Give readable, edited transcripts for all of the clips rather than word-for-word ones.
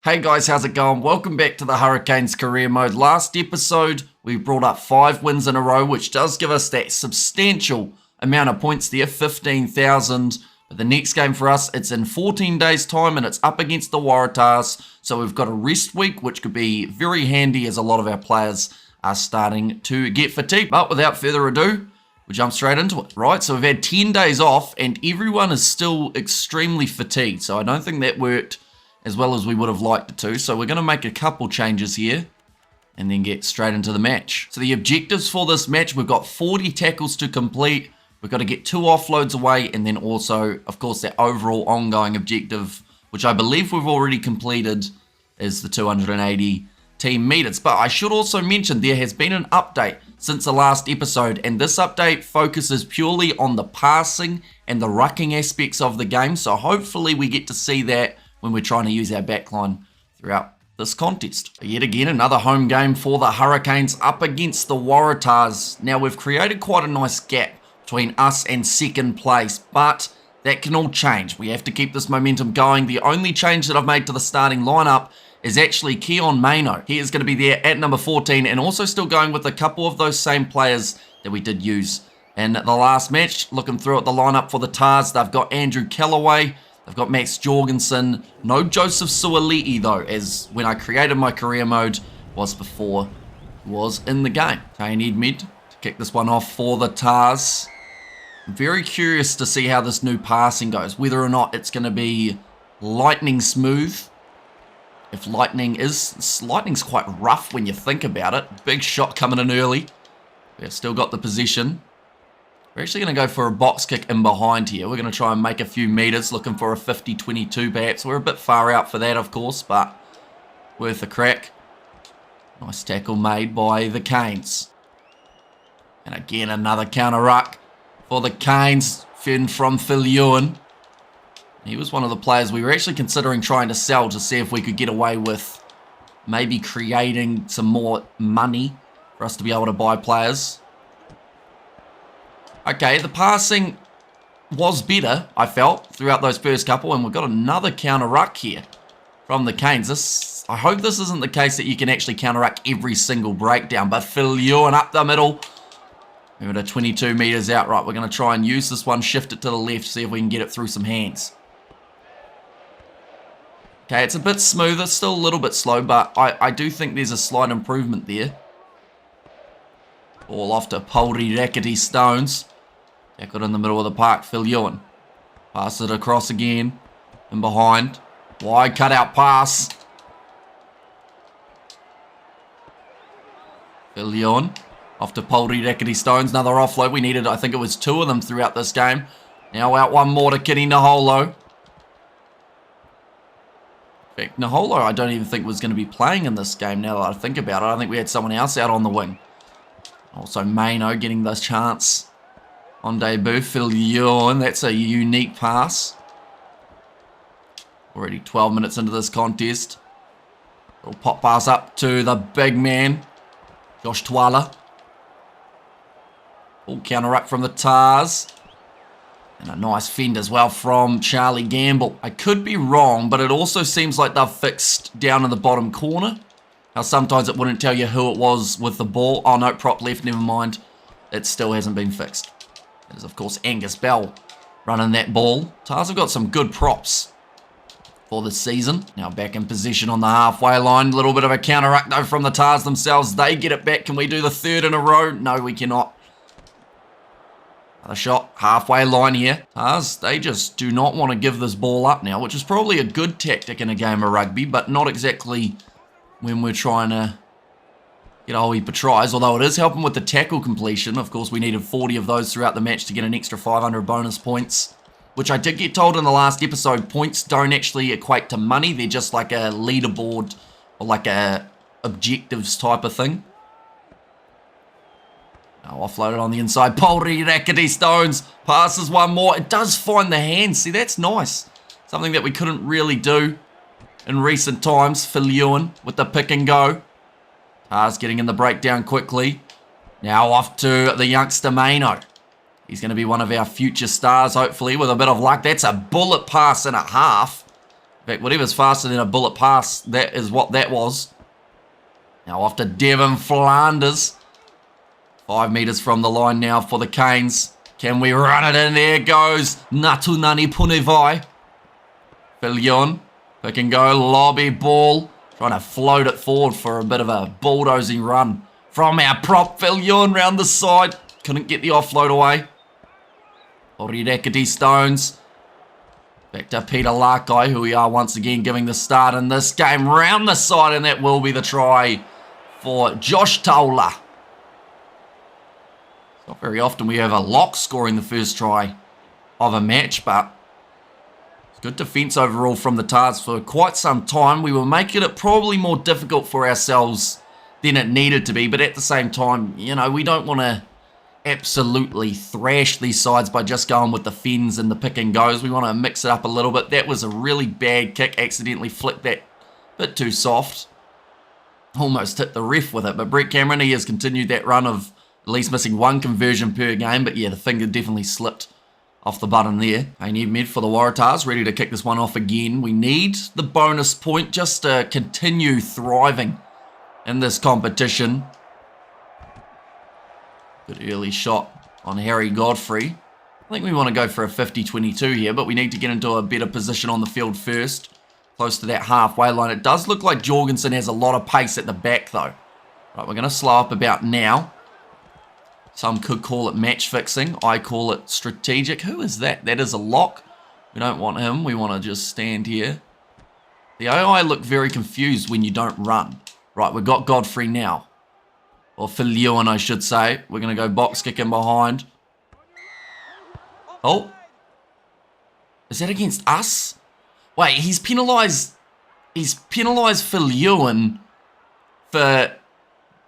Hey guys, how's it going? Welcome back to the Hurricanes career mode. Last episode, we brought up 5 wins in a row, which does give us that substantial amount of points there, 15,000. But the next game for us, it's in 14 days time and it's up against the Waratahs. So we've got a rest week, which could be very handy as a lot of our players are starting to get fatigued. But without further ado, we'll jump straight into it. Right, so we've had 10 days off and everyone is still extremely fatigued. So I don't think that worked as well as we would have liked it to. So we're going to make a couple changes here and then get straight into the match. So the objectives for this match, we've got 40 tackles to complete. We've got to get 2 offloads away, and then also, of course, that overall ongoing objective, which I believe we've already completed, is the 280 team meters. But I should also mention there has been an update since the last episode, and this update focuses purely on the passing and the rucking aspects of the game. So hopefully we get to see that when we're trying to use our backline throughout this contest. Yet again, another home game for the Hurricanes up against the Waratahs. Now, we've created quite a nice gap between us and second place, but that can all change. We have to keep this momentum going. The only change that I've made to the starting lineup is actually Keon Maino. He is going to be there at number 14 and also still going with a couple of those same players that we did use in the last match. Looking through at the lineup for the Tars, they've got Andrew Callaway, I've got Max Jorgensen, no Joseph Suali'i though, as when I created my career mode was before he was in the game. Kane Edmed to kick this one off for the Tars. I'm very curious to see how this new passing goes, whether or not it's going to be lightning smooth. If lightning's quite rough when you think about it. Big shot coming in early. We've still got the possession. We're actually going to go for a box kick in behind here. We're going to try and make a few meters, looking for a 50-22 perhaps. We're a bit far out for that, of course, but worth a crack. Nice tackle made by the Canes. And again, another counter ruck for the Canes, from Phil Ewan. He was one of the players we were actually considering trying to sell to see if we could get away with maybe creating some more money for us to be able to buy players. Okay, the passing was better, I felt, throughout those first couple, and we've got another counter ruck here from the Canes. I hope this isn't the case that you can actually counter ruck every single breakdown, but Phil Ewan up the middle. Moving to 22 meters out. Right, we're going to try and use this one, shift it to the left, see if we can get it through some hands. Okay, it's a bit smoother, still a little bit slow, but I do think there's a slight improvement there. Ball off to Poldy Rackety Stones. Tackled in the middle of the park, Phil Ewan. Pass it across again. And behind. Wide cutout pass. Phil Ewan. Off to Poldy Rackety Stones. Another offload. We needed, I think it was 2 of them throughout this game. Now out one more to Kitty Naholo. In fact, Naholo I don't even think was going to be playing in this game now that I think about it. I think we had someone else out on the wing. Also Maino getting the chance on debut. Phil Ewan, that's a unique pass. Already 12 minutes into this contest. Little pop pass up to the big man, Josh Twala. Full counter up from the Tars. And a nice fend as well from Charlie Gamble. I could be wrong, but it also seems like they've fixed down in the bottom corner. Now, sometimes it wouldn't tell you who it was with the ball. Oh, no, prop left, never mind. It still hasn't been fixed. There's, of course, Angus Bell running that ball. Tars have got some good props for this season. Now back in position on the halfway line. A little bit of a counter-ruck, though, from the Tars themselves. They get it back. Can we do the 3rd in a row? No, we cannot. Another shot, halfway line here. Tars, they just do not want to give this ball up now, which is probably a good tactic in a game of rugby, but not exactly when we're trying to get a whole heap of tries, although it is helping with the tackle completion. Of course, we needed 40 of those throughout the match to get an extra 500 bonus points, which I did get told in the last episode, points don't actually equate to money. They're just like a leaderboard or like a objectives type of thing. Now offloaded on the inside. Poldy Rackety Stones passes one more. It does find the hands. See, that's nice. Something that we couldn't really do in recent times. Phil Ewan with the pick and go. Tars getting in the breakdown quickly. Now off to the youngster Maino. He's going to be one of our future stars, hopefully, with a bit of luck. That's a bullet pass and a half. fact, whatever's faster than a bullet pass, that is what that was. Now off to Devon Flanders. 5 metres from the line now for the Canes. Can we run it in? There goes Natunani Punivai. Filion, pick and go, lobby ball. Trying to float it forward for a bit of a bulldozing run from our prop. Filion round the side. Couldn't get the offload away. Oridekati Stones. Back to Peter Lakai, who we are once again giving the start in this game. Round the side, and that will be the try for Josh Taula. Not very often we have a lock scoring the first try of a match, but it's good defence overall from the Tars for quite some time. We were making it probably more difficult for ourselves than it needed to be, but at the same time, you know, we don't want to absolutely thrash these sides by just going with the fins and the pick and goes. We want to mix it up a little bit. That was a really bad kick. Accidentally flicked that a bit too soft. Almost hit the ref with it. But Brett Cameron, he has continued that run of at least missing one conversion per game. But yeah, the finger definitely slipped off the button there. Ainey Med for the Waratahs, ready to kick this one off again. We need the bonus point just to continue thriving in this competition. Good early shot on Harry Godfrey. I think we want to go for a 50-22 here, but we need to get into a better position on the field first. Close to that halfway line. It does look like Jorgensen has a lot of pace at the back, though. Right, we're going to slow up about now. Some could call it match fixing. I call it strategic. Who is that? That is a lock. We don't want him. We want to just stand here. The AI look very confused when you don't run. Right, we've got Godfrey now. Or Filion, I should say. We're going to go box kick in behind. Oh. Is that against us? Wait, he's penalised Filion for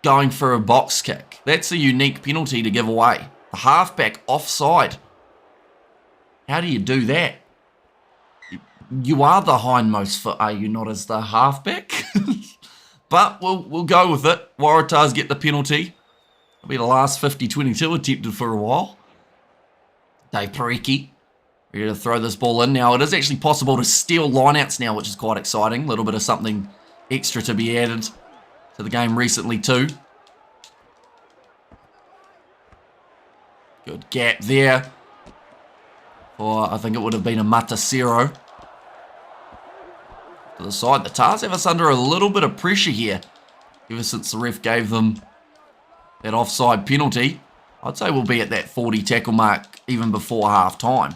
going for a box kick. That's a unique penalty to give away. The halfback offside. How do you do that? You are the hindmost foot, are you not, as the halfback? But we'll go with it. Waratahs get the penalty. It'll be the last 50-22 attempted for a while. Dave Pariki ready to throw this ball in. Now, it is actually possible to steal lineouts now, which is quite exciting. A little bit of something extra to be added to the game recently too. Good gap there. Or I think it would have been a Matasero. To the side. The Tars have us under a little bit of pressure here. Ever since the ref gave them that offside penalty. I'd say we'll be at that 40 tackle mark even before half time.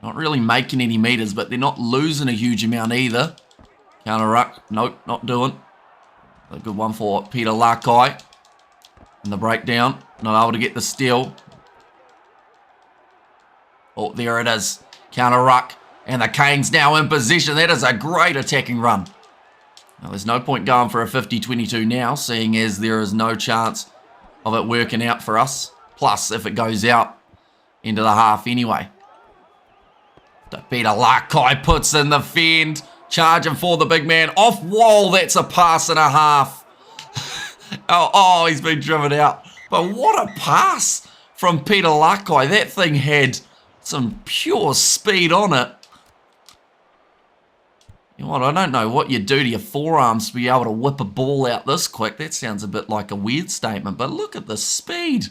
Not really making any meters, but they're not losing a huge amount either. Counter ruck. Nope, not doing. A good one for Peter Lakai. And the breakdown. Not able to get the steal. Oh, there it is. Counter ruck. And the Canes now in possession. That is a great attacking run. Now, there's no point going for a 50-22 now, seeing as there is no chance of it working out for us. Plus, if it goes out into the half anyway. Peter Lakai puts in the fend. Charging for the big man. Off wall, that's a pass and a half. oh, he's been driven out. But what a pass from Peter Lakai. That thing had some pure speed on it. You know what, I don't know what you do to your forearms to be able to whip a ball out this quick. That sounds a bit like a weird statement, but look at the speed.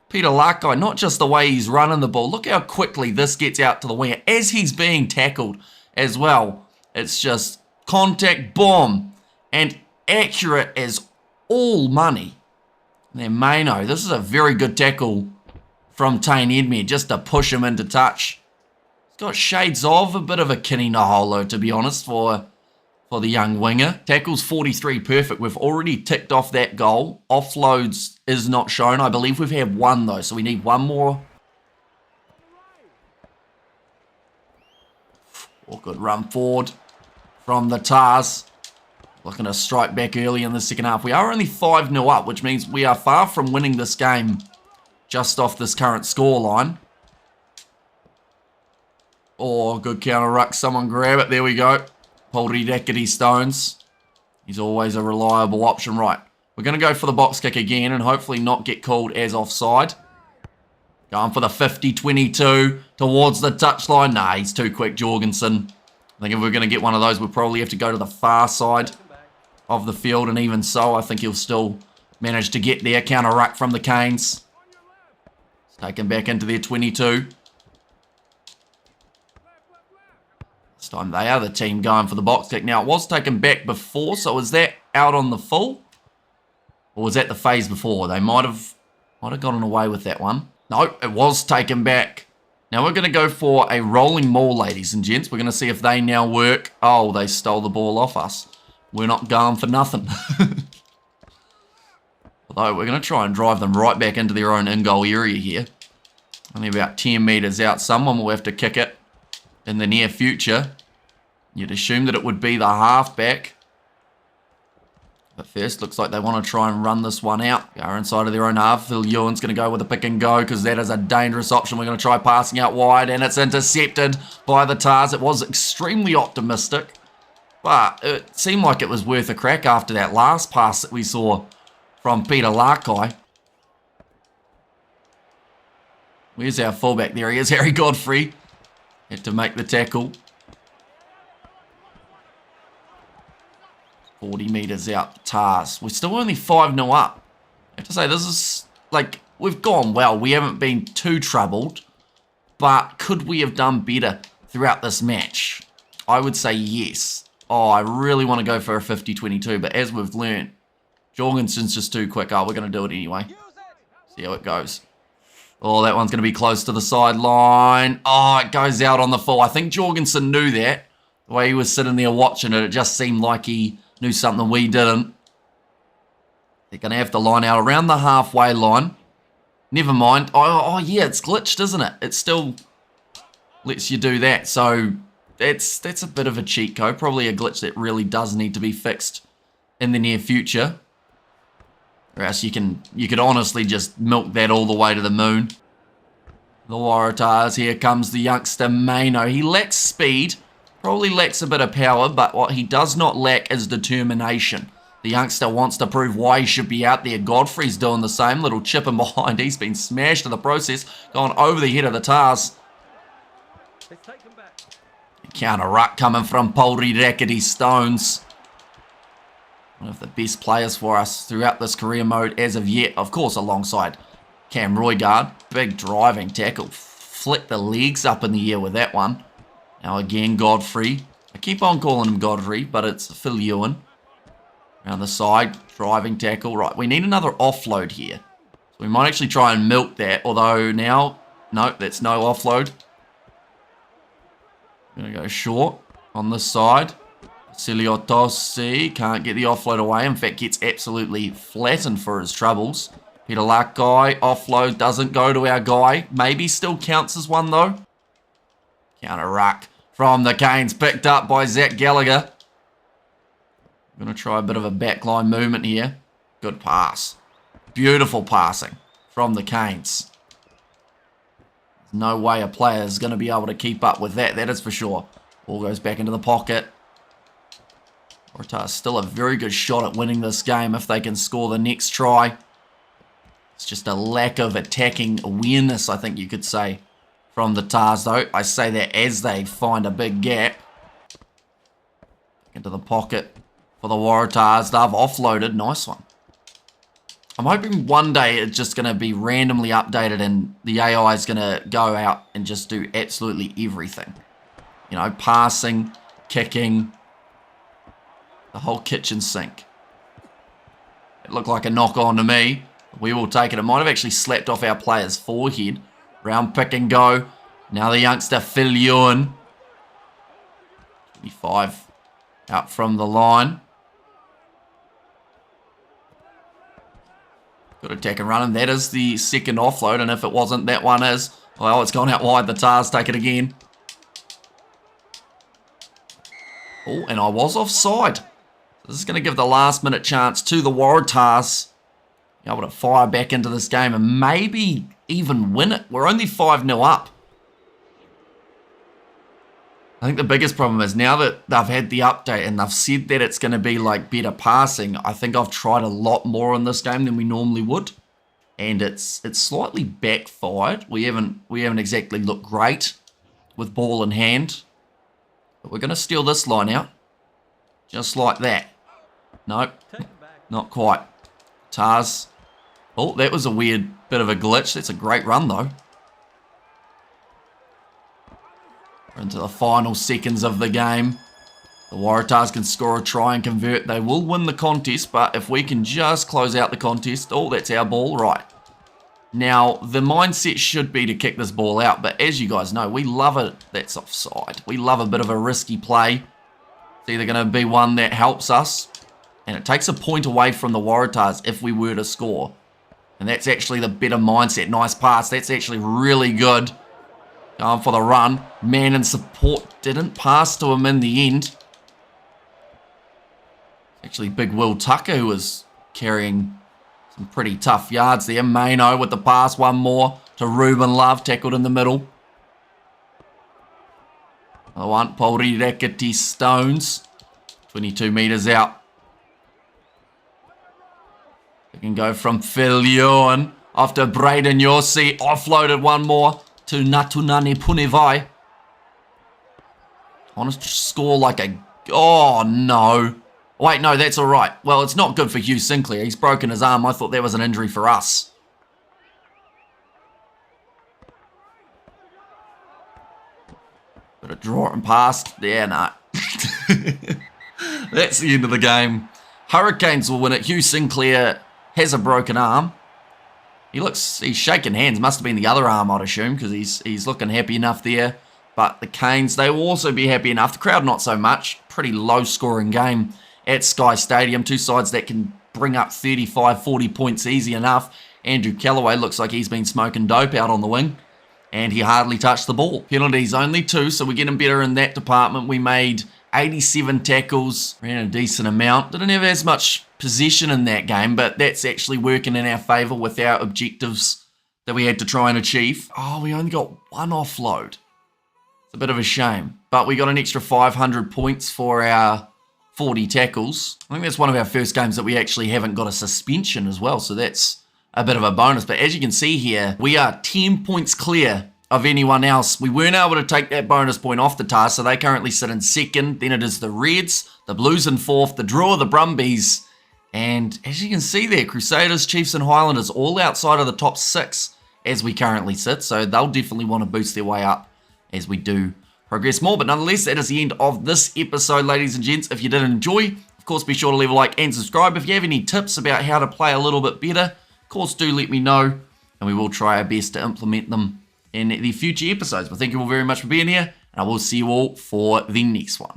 Peter Lakai, not just the way he's running the ball. Look how quickly this gets out to the winger as he's being tackled as well. It's just contact, boom, and accurate as all money. And then Maino, this is a very good tackle from Tane Edmere just to push him into touch. He's got shades of a bit of a Kini Naholo, to be honest, for the young winger. Tackles 43 perfect. We've already ticked off that goal. Offloads is not shown. I believe we've had one, though, so we need one more. Oh, good run forward from the Tars. Looking to strike back early in the second half. We are only 5-0 up, which means we are far from winning this game just off this current scoreline. Oh, good counter ruck. Someone grab it. There we go. Poldridekity Stones. He's always a reliable option. Right. We're going to go for the box kick again and hopefully not get called as offside. Going for the 50-22 towards the touchline. Nah, he's too quick, Jorgensen. I think if we're going to get one of those, we'll probably have to go to the far side of the field. And even so, I think he'll still manage to get there. Counter ruck from the Canes. It's taken back into their 22. This time they are the team going for the box kick. Now, it was taken back before, so was that out on the full? Or was that the phase before? They might have gotten away with that one. No, it was taken back. Now we're going to go for a rolling maul, ladies and gents. We're going to see if they now work. Oh, they stole the ball off us. We're not going for nothing. Although we're going to try and drive them right back into their own in-goal area here. Only about 10 metres out. Someone will have to kick it in the near future. You'd assume that it would be the halfback. But first, looks like they want to try and run this one out. Go inside of their own half. Phil Ewan's going to go with a pick and go because that is a dangerous option. We're going to try passing out wide, and it's intercepted by the Tars. It was extremely optimistic, but it seemed like it was worth a crack after that last pass that we saw from Peter Larkai. Where's our fullback? There he is, Harry Godfrey. Had to make the tackle. 40 metres out, Tars. We're still only 5-0 up. I have to say, this is, like, we've gone well. We haven't been too troubled. But could we have done better throughout this match? I would say yes. Oh, I really want to go for a 50-22, but as we've learned, Jorgensen's just too quick. Oh, we're going to do it anyway. See how it goes. Oh, that one's going to be close to the sideline. Oh, it goes out on the full. I think Jorgensen knew that. The way he was sitting there watching it, it just seemed like he knew something we didn't. They're going to have to line out around the halfway line. Never mind. Oh, yeah, it's glitched, isn't it? It still lets you do that. So that's a bit of a cheat code. Probably a glitch that really does need to be fixed in the near future. Or else you could honestly just milk that all the way to the moon. The Waratahs, here comes the youngster Mano. He lacks speed. Probably lacks a bit of power, but what he does not lack is determination. The youngster wants to prove why he should be out there. Godfrey's doing the same. Little chip in behind. He's been smashed in the process. Gone over the head of the Tars. Counter ruck coming from Pauri Rackety Stones. One of the best players for us throughout this career mode as of yet. Of course, alongside Cam Roygaard. Big driving tackle. Flick the legs up in the air with that one. Now again, Godfrey. I keep on calling him Godfrey, but it's Phil Ewan. Around the side, driving tackle. Right, we need another offload here. So we might actually try and milk that, although now, no, that's no offload. We're going to go short on this side. Siliotosi can't get the offload away. In fact, gets absolutely flattened for his troubles. Peter Larkai, offload doesn't go to our guy. Maybe still counts as one, though. Counter ruck from the Canes, picked up by Zach Gallagher. I'm going to try a bit of a backline movement here. Good pass. Beautiful passing from the Canes. There's no way a player is going to be able to keep up with that, that is for sure. Ball goes back into the pocket. Waratahs still a very good shot at winning this game if they can score the next try. It's just a lack of attacking awareness, I think you could say, from the Tars, though. I say that as they find a big gap. Into the pocket for the Waratahs. They've offloaded. Nice one. I'm hoping one day it's just going to be randomly updated and the AI is going to go out and just do absolutely everything. You know, passing, kicking, the whole kitchen sink. It looked like a knock-on to me. We will take it. It might have actually slapped off our player's forehead. Round pick and go. Now the youngster Phil Ewan. 25 out from the line. Good attack and run, and that is the second offload, and if it wasn't, that one is. Well, it's gone out wide. The Tars take it again. Oh, and I was offside. This is going to give the last minute chance to the Waratahs. Be able to fire back into this game and maybe even win it. We're only 5-0 up. I think the biggest problem is now that they've had the update and they've said that it's going to be like better passing, I think I've tried a lot more in this game than we normally would. and it's slightly backfired. We haven't exactly looked great with ball in hand. But we're going to steal this line out. Just like that. Nope. Not quite. Tars. Oh, that was a weird bit of a glitch. That's a great run, though. We're into the final seconds of the game. The Waratahs can score a try and convert. They will win the contest, but if we can just close out the contest. Oh, that's our ball. Right. Now, the mindset should be to kick this ball out, but as you guys know, we love it. That's offside. We love a bit of a risky play. It's either going to be one that helps us, and it takes a point away from the Waratahs if we were to score. And that's actually the better mindset. Nice pass. That's actually really good. Going for the run. Man in support didn't pass to him in the end. Actually, big Will Tucker who was carrying some pretty tough yards there. Maino with the pass, one more to Ruben Love, tackled in the middle. Another one, Pauri Raketi Stones, 22 metres out. We can go from Phil Ewan off to Braden Yossi, offloaded one more to Natunani Punivai. I want to score like a... Oh, no. Wait, no, that's all right. Well, it's not good for Hugh Sinclair. He's broken his arm. I thought that was an injury for us. Bit of draw and past. Yeah, no. That's the end of the game. Hurricanes will win it. Hugh Sinclair has a broken arm. He's shaking hands. Must have been the other arm, I'd assume, because he's looking happy enough there. But the Canes, they will also be happy enough. The crowd, not so much. Pretty low-scoring game at Sky Stadium. Two sides that can bring up 35, 40 points easy enough. Andrew Callaway looks like he's been smoking dope out on the wing. And he hardly touched the ball. Penalties only 2, so we're getting better in that department. We made 87 tackles, ran a decent amount. Didn't have as much possession in that game, but that's actually working in our favour with our objectives that we had to try and achieve. Oh, we only got one offload. It's a bit of a shame. But we got an extra 500 points for our 40 tackles. I think that's one of our first games that we actually haven't got a suspension as well, so that's a bit of a bonus. But as you can see here, we are 10 points clear of anyone else. We weren't able to take that bonus point off the Tars, so they currently sit in second. Then it is the Reds, the Blues in fourth, the Draw, the Brumbies, and as you can see there, Crusaders, Chiefs and Highlanders all outside of the top 6 as we currently sit, so they'll definitely want to boost their way up as we do progress more. But nonetheless, that is the end of this episode, ladies and gents. If you did enjoy, of course, be sure to leave a like and subscribe. If you have any tips about how to play a little bit better, of course, do let me know, and we will try our best to implement them in the future episodes. But thank you all very much for being here, and I will see you all for the next one.